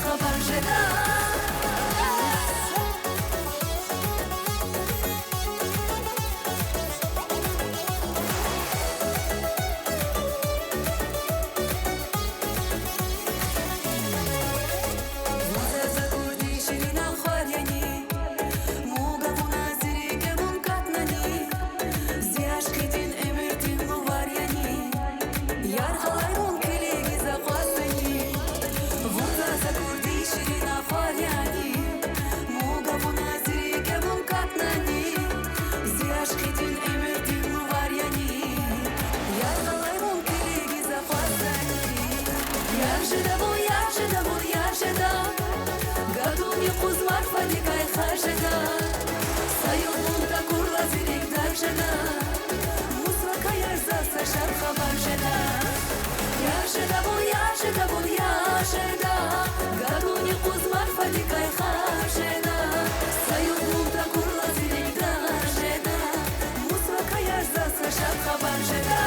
خبر شدم Kuzmar falikay khajda sayolunda kurla zirik darjada musraka yarza sashar khabar jada yashda bul yashda gaduni kuzmar falikay khajda sayolunda kurla zirik darjada musraka yarza sashar khabar jada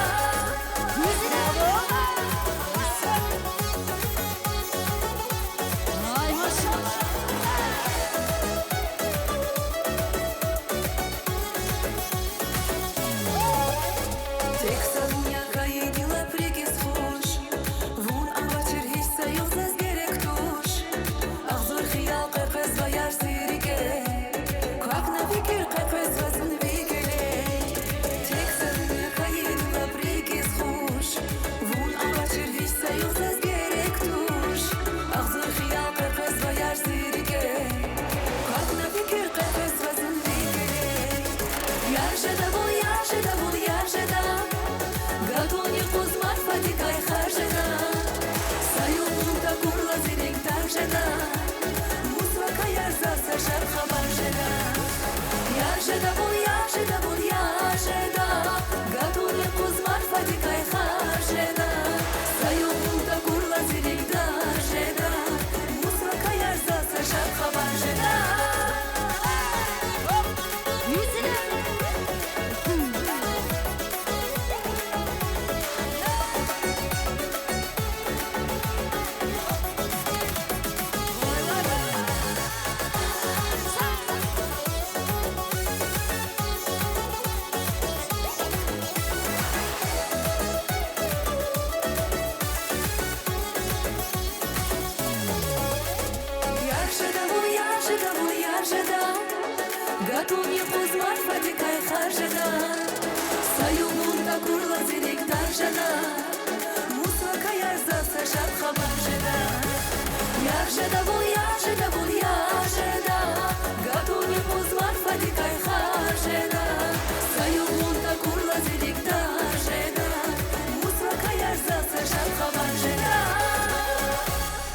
Gatunie kuzmar fatikay khajda sayolunda kurla zirik darjada musaka yarza sashab khabar jada yarjada